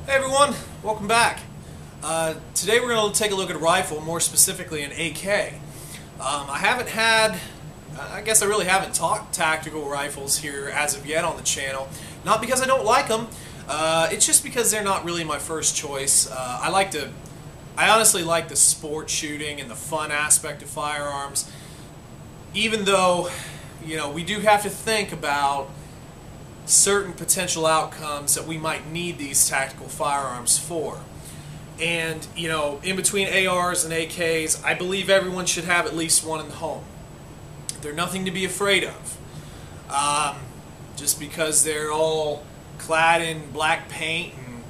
Hey everyone, welcome back. Today we're going to take a look at a rifle, more specifically an AK. I guess I really haven't talked tactical rifles here as of yet on the channel. Not because I don't like them, it's just because they're not really my first choice. I honestly like the sport shooting and the fun aspect of firearms, even though, we do have to think about certain potential outcomes that we might need these tactical firearms for. And, in between ARs and AKs, I believe everyone should have at least one in the home. They're nothing to be afraid of. Just because they're all clad in black paint and,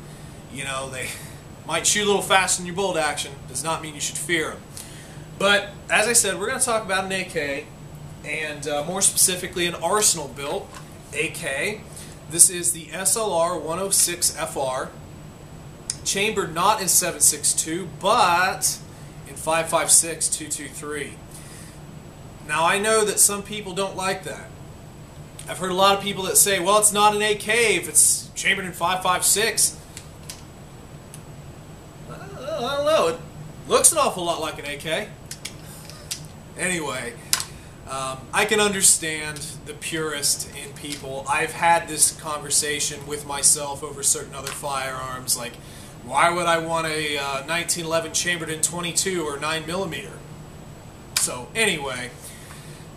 they might shoot a little faster than your bolt action does not mean you should fear them. But, as I said, we're going to talk about an AK, and more specifically an Arsenal built AK. This is the SLR 106FR, chambered not in 7.62 but in 5.56 223. Now I know that some people don't like that. I've heard a lot of people that say, well, it's not an AK if it's chambered in 5.56. I don't know, it looks an awful lot like an AK. Anyway, I can understand the purist in people. I've had this conversation with myself over certain other firearms, like, why would I want a 1911 chambered in 22 or 9mm? So anyway,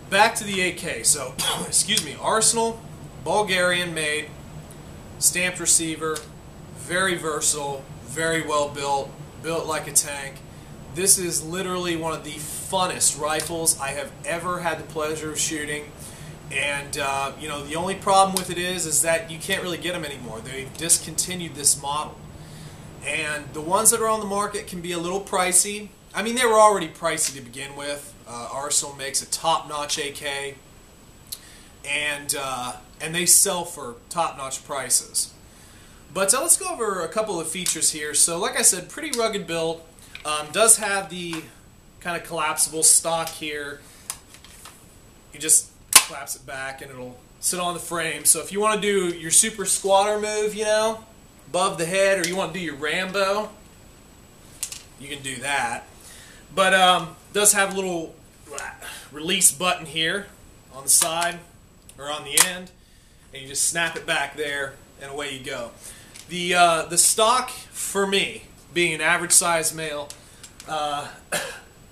back to the AK. So, excuse me, Arsenal, Bulgarian made, stamped receiver, very versatile, very well built, built like a tank. This is literally one of the funnest rifles I have ever had the pleasure of shooting, and the only problem with it is that you can't really get them anymore. They've discontinued this model, and the ones that are on the market can be a little pricey. I mean, they were already pricey to begin with. Arsenal makes a top-notch AK, and they sell for top-notch prices. But let's go over a couple of features here. So, like I said, pretty rugged build. Does have the kind of collapsible stock here. You just collapse it back and it'll sit on the frame. So if you want to do your super squatter move, above the head, or you want to do your Rambo, you can do that. But does have a little release button here on the side or on the end, and you just snap it back there and away you go. The stock, for me, being an average size male,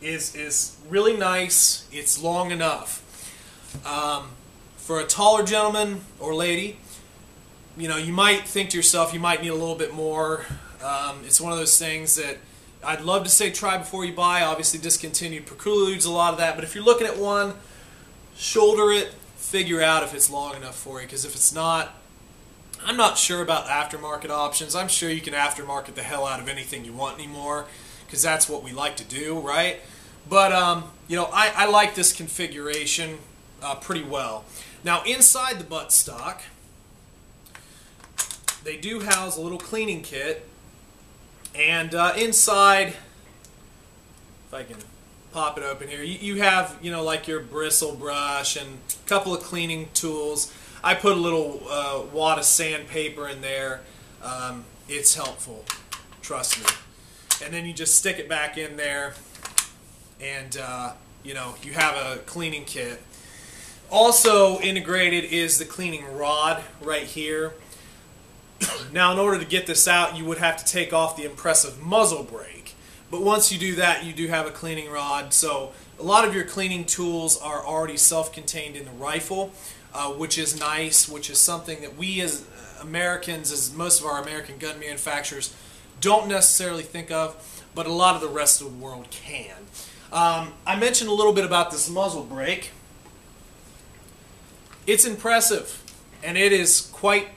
is really nice. It's long enough. For a taller gentleman or lady, you might think to yourself you might need a little bit more. It's one of those things that I'd love to say try before you buy. Obviously discontinued precludes a lot of that, but if you're looking at one, shoulder it, figure out if it's long enough for you, because if it's not, I'm not sure about aftermarket options. I'm sure you can aftermarket the hell out of anything you want anymore, because that's what we like to do, right? But, I like this configuration pretty well. Now, inside the buttstock, they do house a little cleaning kit, and inside, if I can pop it open here, you have, like your bristle brush and a couple of cleaning tools. I put a little wad of sandpaper in there. It's helpful, trust me. And then you just stick it back in there, and you have a cleaning kit. Also integrated is the cleaning rod right here. Now, in order to get this out, you would have to take off the impressive muzzle brake. But once you do that, you do have a cleaning rod. So a lot of your cleaning tools are already self-contained in the rifle. Which is nice, which is something that we as Americans, as most of our American gun manufacturers, don't necessarily think of, but a lot of the rest of the world can. I mentioned a little bit about this muzzle brake. It's impressive, and it is quite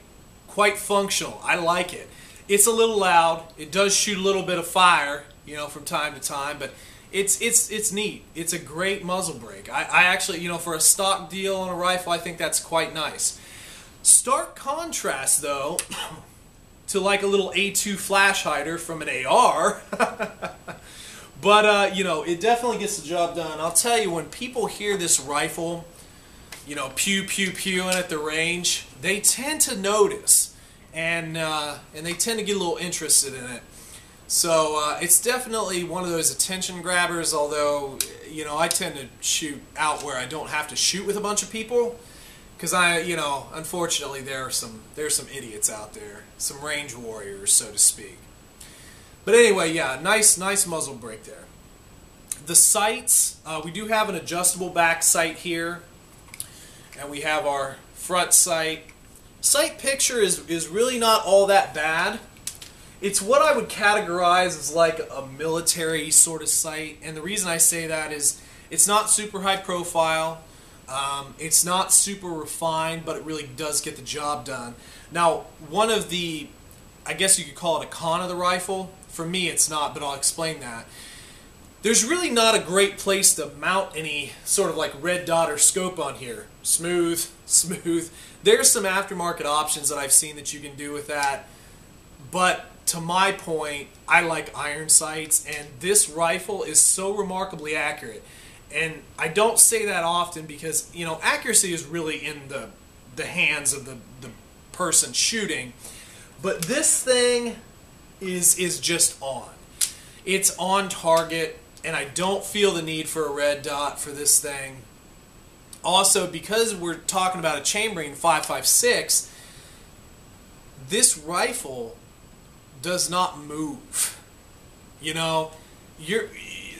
functional. I like it. It's a little loud. It does shoot a little bit of fire, from time to time, but it's neat. It's a great muzzle brake. I actually, for a stock deal on a rifle, I think that's quite nice. Stark contrast, though, to like a little A2 flash hider from an AR. But, it definitely gets the job done. I'll tell you, when people hear this rifle, pew, pew, pewing at the range, they tend to notice and they tend to get a little interested in it. So it's definitely one of those attention grabbers, although, you know, I tend to shoot out where I don't have to shoot with a bunch of people, because unfortunately there's some idiots out there, some range warriors, so to speak. But anyway, yeah, nice muzzle brake there. The sights, we do have an adjustable back sight here, and we have our front sight. Sight picture is really not all that bad. It's what I would categorize as like a military sort of sight, and the reason I say that is it's not super high profile, it's not super refined, but it really does get the job done. Now, one of the, I guess you could call it a con of the rifle, for me it's not, but I'll explain that. There's really not a great place to mount any sort of like red dot or scope on here. Smooth. There's some aftermarket options that I've seen that you can do with that, but to my point, I like iron sights, and this rifle is so remarkably accurate. And I don't say that often because, you know, accuracy is really in the hands of the person shooting. But this thing is just on. It's on target, and I don't feel the need for a red dot for this thing. Also, because we're talking about a chambering 5.56, this rifle does not move. You know,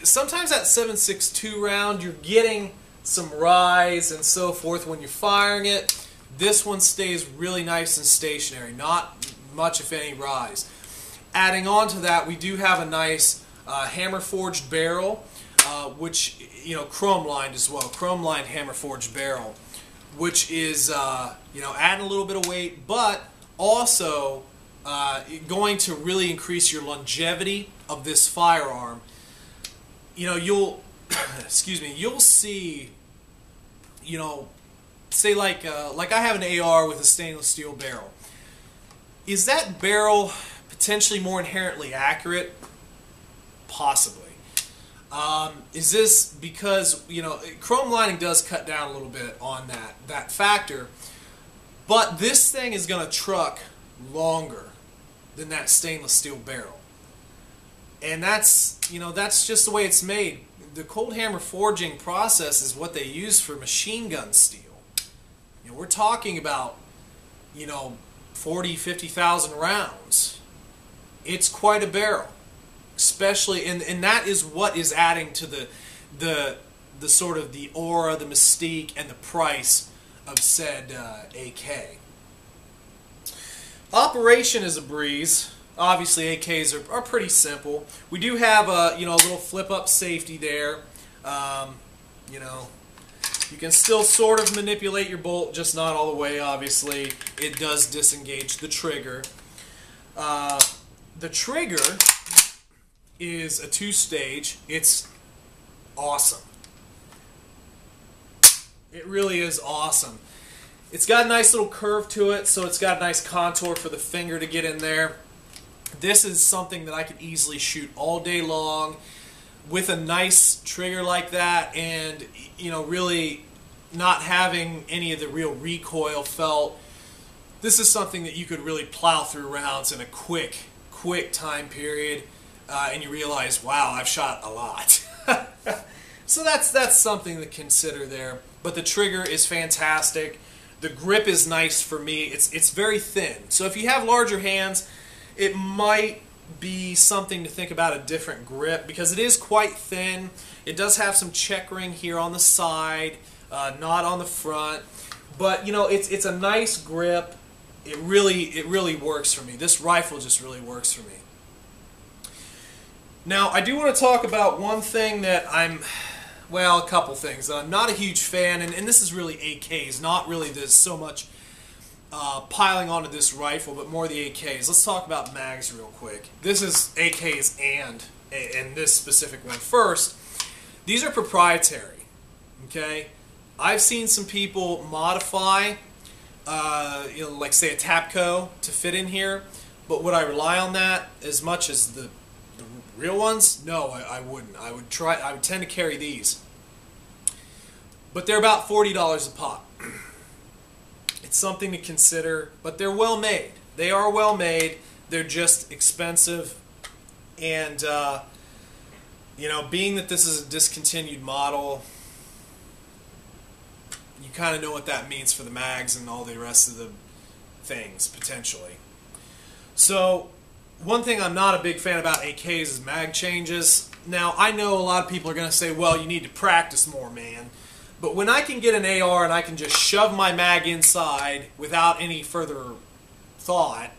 sometimes that 7.62 round, you're getting some rise and so forth when you're firing it. This one stays really nice and stationary, not much if any rise. Adding on to that, we do have a nice hammer forged barrel, which, you know, chrome lined as well, chrome lined hammer forged barrel, which is adding a little bit of weight, but also going to really increase your longevity of this firearm. You know, you'll you'll see, you know, say like I have an AR with a stainless steel barrel. Is that barrel potentially more inherently accurate? Possibly. Is this because, you know, chrome lining does cut down a little bit on that factor, but this thing is going to truck longer than that stainless steel barrel. And that's, you know, that's just the way it's made. The cold hammer forging process is what they use for machine gun steel. You know, we're talking about, you know, 40, 50,000 rounds. It's quite a barrel, especially, and that is what is adding to the sort of the aura, the mystique, and the price of said AK. Operation is a breeze. Obviously, AKs are pretty simple. We do have a little flip-up safety there. You know, you can still sort of manipulate your bolt, just not all the way. Obviously, it does disengage the trigger. The trigger is a 2-stage. It's awesome. It really is awesome. It's got a nice little curve to it, so it's got a nice contour for the finger to get in there. This is something that I could easily shoot all day long with a nice trigger like that, and, you know, really not having any of the real recoil felt. This is something that you could really plow through rounds in a quick time period, and you realize, wow, I've shot a lot. So that's something to consider there. But the trigger is fantastic. The grip is nice for me. It's very thin. So if you have larger hands, it might be something to think about a different grip, because it is quite thin. It does have some checkering here on the side, not on the front. But, you know, it's a nice grip. It really works for me. This rifle just really works for me. Now, I do want to talk about one thing that a couple things that I'm not a huge fan, and this is really AKs, not really so much piling onto this rifle, but more the AKs. Let's talk about mags real quick. This is AKs and this specific one. First, these are proprietary, okay? I've seen some people modify, like say a Tapco to fit in here, but would I rely on that as much as the real ones? No, I wouldn't. I would tend to carry these. But they're about $40 a pop. It's something to consider, but they're well made. They are well made. They're just expensive. And, you know, being that this is a discontinued model, you kind of know what that means for the mags and all the rest of the things, potentially. So, one thing I'm not a big fan about AKs is mag changes. Now, I know a lot of people are going to say, well, you need to practice more, man. But when I can get an AR and I can just shove my mag inside without any further thought,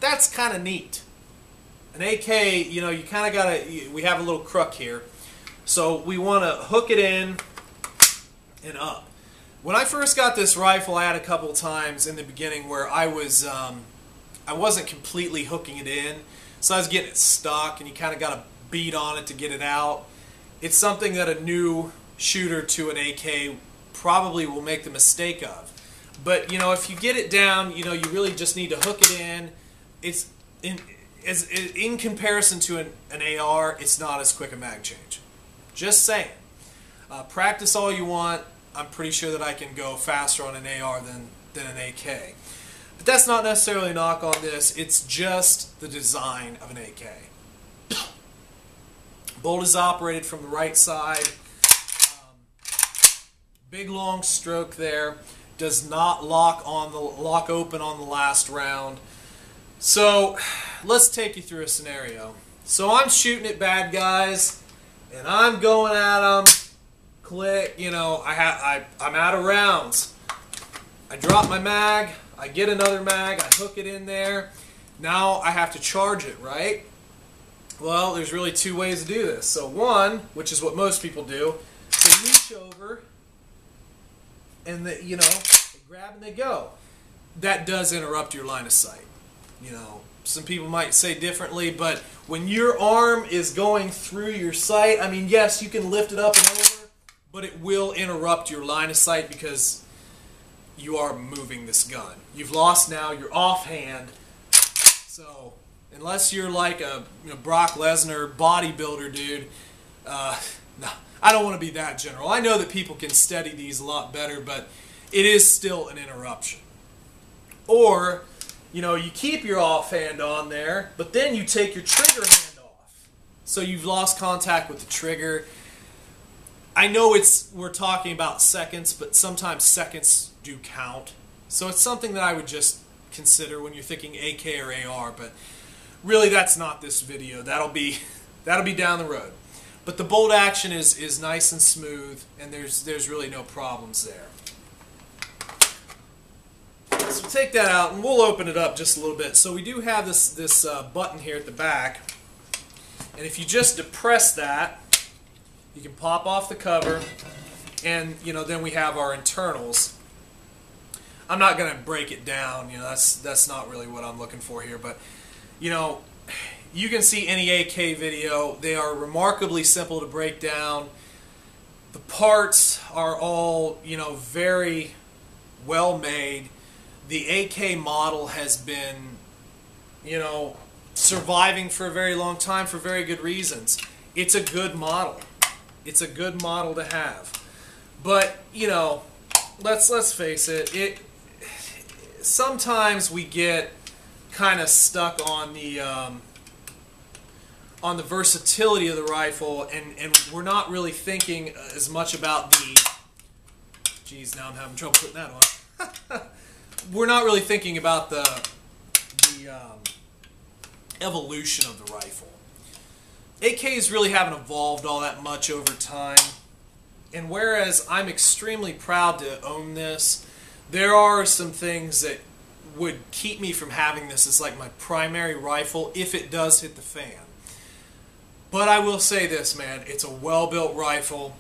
that's kind of neat. An AK, you know, you kind of got to, we have a little crook here. So we want to hook it in and up. When I first got this rifle, I had a couple times in the beginning where I wasn't completely hooking it in. So I was getting it stuck, and you kind of got to beat on it to get it out. It's something that a new shooter to an AK probably will make the mistake of. But, you know, if you get it down, you know, you really just need to hook it in. It's in comparison to an AR, it's not as quick a mag change. Just saying. Practice all you want. I'm pretty sure that I can go faster on an AR than an AK. But that's not necessarily a knock on this. It's just the design of an AK. Bolt is operated from the right side. Big long stroke there. Does not lock open on the last round. So let's take you through a scenario. So I'm shooting at bad guys, and I'm going at them. Click, you know, I'm out of rounds. I drop my mag. I get another mag. I hook it in there. Now I have to charge it, right? Well, there's really two ways to do this. So one, which is what most people do, they reach over, and they grab and they go. That does interrupt your line of sight. You know, some people might say differently, but when your arm is going through your sight, I mean, yes, you can lift it up and over, but it will interrupt your line of sight because you are moving this gun. You've lost now, you're offhand. So, unless you're like a Brock Lesnar bodybuilder dude, no, I don't want to be that general. I know that people can steady these a lot better, but it is still an interruption. Or, you know, you keep your offhand on there, but then you take your trigger hand off. So you've lost contact with the trigger. I know we're talking about seconds, but sometimes seconds do count. So it's something that I would just consider when you're thinking AK or AR, but really that's not this video. That'll be down the road. But the bolt action is nice and smooth, and there's really no problems there. So take that out, and we'll open it up just a little bit. So we do have this button here at the back, and if you just depress that, you can pop off the cover, and then we have our internals. I'm not going to break it down. That's not really what I'm looking for here, but you can see any AK video. They are remarkably simple to break down. The parts are all very well made. The AK model has been, surviving for a very long time for very good reasons. It's a good model. It's a good model to have. But, let's face it, sometimes we get kind of stuck on the versatility of the rifle, and we're not really thinking as much about the, geez, now I'm having trouble putting that on. We're not really thinking about the evolution of the rifle. AKs really haven't evolved all that much over time, and whereas I'm extremely proud to own this, there are some things that would keep me from having this as like my primary rifle if it does hit the fan. But I will say this, man, it's a well-built rifle.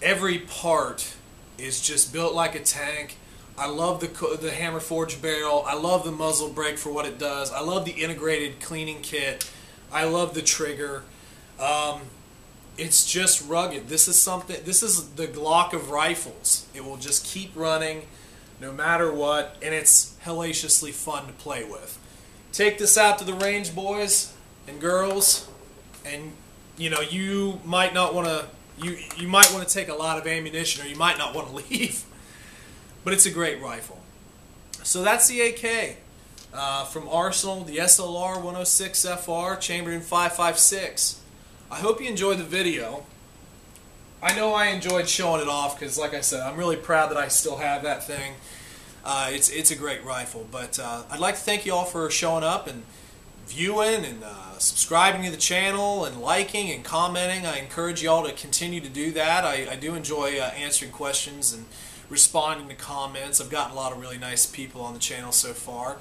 Every part is just built like a tank. I love the hammer forged barrel. I love the muzzle brake for what it does. I love the integrated cleaning kit. I love the trigger. It's just rugged. This is the Glock of rifles. It will just keep running no matter what, and it's hellaciously fun to play with. Take this out to the range, boys and girls, and you might not want to. You might want to take a lot of ammunition, or you might not want to leave. But it's a great rifle. So that's the AK. From Arsenal, the SLR 106 FR, chambered in 5.56. I hope you enjoyed the video. I know I enjoyed showing it off because, like I said, I'm really proud that I still have that thing. It's a great rifle. But I'd like to thank you all for showing up and viewing and subscribing to the channel and liking and commenting. I encourage you all to continue to do that. I do enjoy answering questions and responding to comments. I've gotten a lot of really nice people on the channel so far.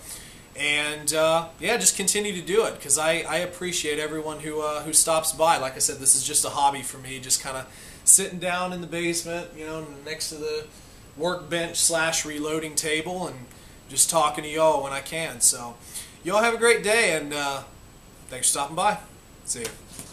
And yeah, just continue to do it because I appreciate everyone who stops by. Like I said, this is just a hobby for me, just kind of sitting down in the basement, you know, next to the workbench / reloading table, and just talking to y'all when I can. So y'all have a great day, and thanks for stopping by. See you.